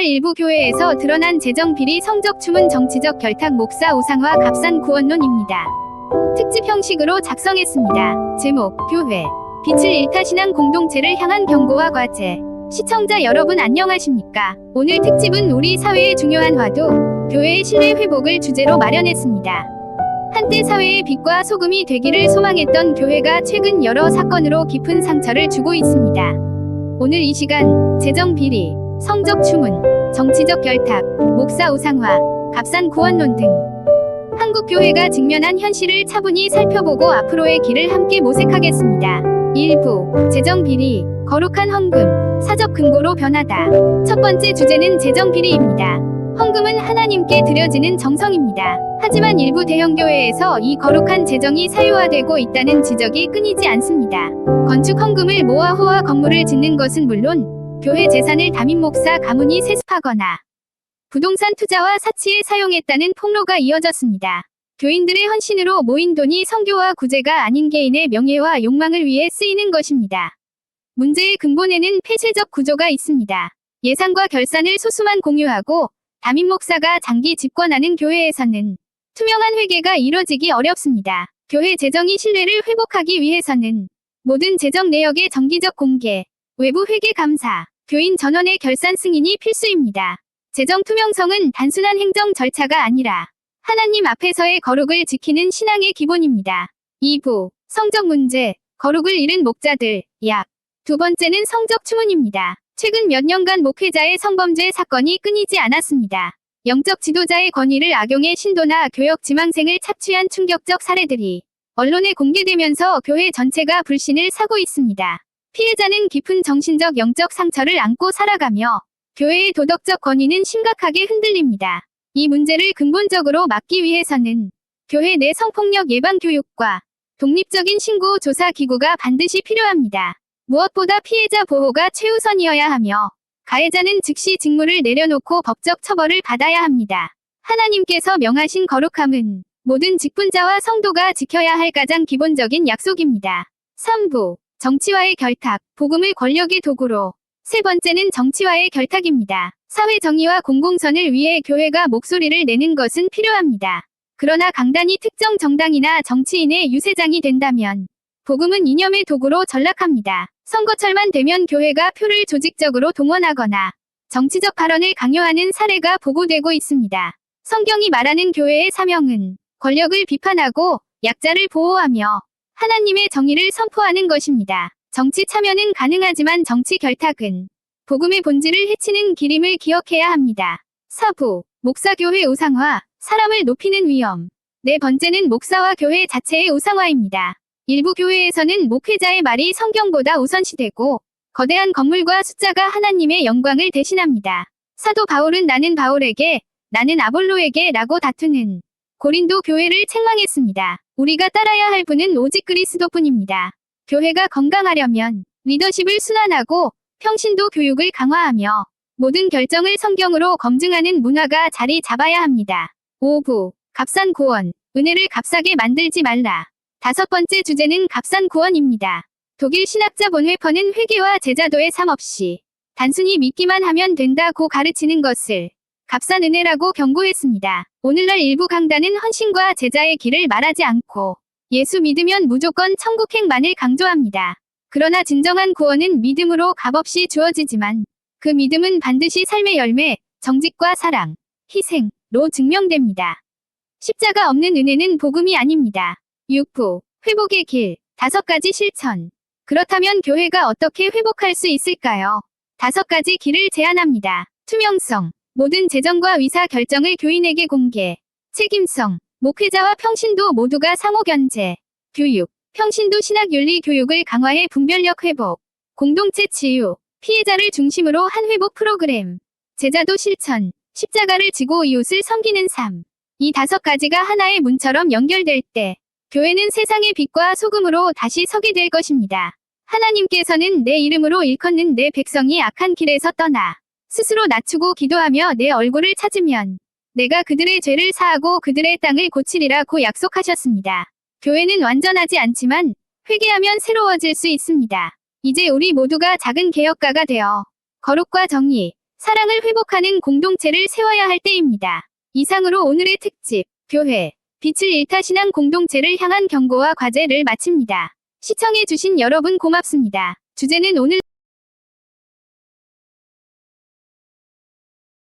오늘날 일부 교회에서 드러난 재정비리, 성적 추문, 정치적 결탁, 목사 우상화, 값싼 구원론입니다. 특집 형식으로 작성했습니다. 제목: 교회, 빛을 잃다 신앙 공동체를 향한 경고와 과제. 시청자 여러분 안녕하십니까? 오늘 특집은 우리 사회의 중요한 화두, 교회의 신뢰 회복을 주제로 마련했습니다. 한때 사회의 빛과 소금이 되기를 소망했던 교회가 최근 여러 사건으로 깊은 상처를 주고 있습니다. 오늘 이 시간, 재정 비리, 성적 추문, 정치적 결탁, 목사 우상화, 값싼 구원론 등 한국 교회가 직면한 현실을 차분히 살펴보고 앞으로의 길을 함께 모색하겠습니다. 1부, 재정 비리, 거룩한 헌금, 사적 근거로 변하다. 첫 번째 주제는 재정 비리입니다. 헌금은 하나님께 드려지는 정성입니다. 하지만 일부 대형교회에서 이 거룩한 재정이 사유화되고 있다는 지적이 끊이지 않습니다. 건축 헌금을 모아 호화 건물을 짓는 것은 물론 교회 재산을 담임 목사 가문이 세습하거나 부동산 투자와 사치에 사용했다는 폭로가 이어졌습니다. 교인들의 헌신으로 모인 돈이 선교와 구제가 아닌 개인의 명예와 욕망을 위해 쓰이는 것입니다. 문제의 근본에는 폐쇄적 구조가 있습니다. 예산과 결산을 소수만 공유하고 담임 목사가 장기 집권하는 교회에서는 투명한 회계가 이뤄지기 어렵습니다. 교회 재정이 신뢰를 회복하기 위해서는 모든 재정 내역의 정기적 공개, 외부 회계 감사, 교인 전원의 결산 승인이 필수입니다. 재정 투명성은 단순한 행정 절차가 아니라 하나님 앞에서의 거룩을 지키는 신앙의 기본입니다. 2부, 성적 문제, 거룩을 잃은 목자들, 약. 두 번째는 성적 추문입니다. 최근 몇 년간 목회자의 성범죄 사건이 끊이지 않았습니다. 영적 지도자의 권위를 악용해 신도나 교역 지망생을 착취한 충격적 사례들이 언론에 공개되면서 교회 전체가 불신을 사고 있습니다. 피해자는 깊은 정신적 영적 상처를 안고 살아가며 교회의 도덕적 권위는 심각하게 흔들립니다. 이 문제를 근본적으로 막기 위해서는 교회 내 성폭력 예방 교육과 독립적인 신고 조사 기구가 반드시 필요합니다. 무엇보다 피해자 보호가 최우선이어야 하며 가해자는 즉시 직무를 내려놓고 법적 처벌을 받아야 합니다. 하나님께서 명하신 거룩함은 모든 직분자와 성도가 지켜야 할 가장 기본적인 약속입니다. 3부, 정치와의 결탁, 복음을 권력의 도구로. 세 번째는 정치와의 결탁입니다. 사회 정의와 공공선을 위해 교회가 목소리를 내는 것은 필요합니다. 그러나 강단이 특정 정당이나 정치인의 유세장이 된다면 복음은 이념의 도구로 전락합니다. 선거철만 되면 교회가 표를 조직적으로 동원하거나 정치적 발언을 강요하는 사례가 보고되고 있습니다. 성경이 말하는 교회의 사명은 권력을 비판하고 약자를 보호하며 하나님의 정의를 선포하는 것입니다. 정치 참여는 가능하지만 정치 결탁은 복음의 본질을 해치는 길임을 기억해야 합니다. 4부, 목사교회 우상화, 사람을 높이는 위험. 네 번째는 목사와 교회 자체의 우상화입니다. 일부 교회에서는 목회자의 말이 성경보다 우선시되고 거대한 건물과 숫자가 하나님의 영광을 대신합니다. 사도 바울은 나는 바울에게, 나는 아볼로에게 라고 다투는 고린도 교회를 책망했습니다. 우리가 따라야 할 분은 오직 그리스도뿐입니다. 교회가 건강하려면 리더십을 순환하고 평신도 교육을 강화하며 모든 결정을 성경으로 검증하는 문화가 자리 잡아야 합니다. 5부, 값싼 구원, 은혜를 값싸게 만들지 말라. 다섯 번째 주제는 값싼 구원입니다. 독일 신학자 본회퍼는 회개와 제자도의 삶 없이 단순히 믿기만 하면 된다고 가르치는 것을 값싼 은혜라고 경고했습니다. 오늘날 일부 강단은 헌신과 제자의 길을 말하지 않고 예수 믿으면 무조건 천국행만을 강조합니다. 그러나 진정한 구원은 믿음으로 값없이 주어지지만 그 믿음은 반드시 삶의 열매, 정직과 사랑, 희생로 증명됩니다. 십자가 없는 은혜는 복음이 아닙니다. 6부, 회복의 길, 5가지 실천. 그렇다면 교회가 어떻게 회복할 수 있을까요? 5가지 길을 제안합니다. 투명성, 모든 재정과 위사 결정을 교인에게 공개. 책임성, 목회자와 평신도 모두가 상호 견제. 교육, 평신도 신학윤리 교육을 강화해 분별력 회복. 공동체 치유, 피해자를 중심으로 한 회복 프로그램. 제자도 실천, 십자가를 지고 이웃을 섬기는 삶. 이 5가지가 하나의 문처럼 연결될 때 교회는 세상의 빛과 소금으로 다시 서게 될 것입니다. 하나님께서는 내 이름으로 일컫는 내 백성이 악한 길에서 떠나 스스로 낮추고 기도하며 내 얼굴을 찾으면 내가 그들의 죄를 사하고 그들의 땅을 고치리라고 약속하셨습니다. 교회는 완전하지 않지만 회개하면 새로워질 수 있습니다. 이제 우리 모두가 작은 개혁가가 되어 거룩과 정의, 사랑을 회복하는 공동체를 세워야 할 때입니다. 이상으로 오늘의 특집, 교회, 빛을 잃다 신앙 공동체를 향한 경고와 과제를 마칩니다. 시청해주신 여러분 고맙습니다. 주제는 오늘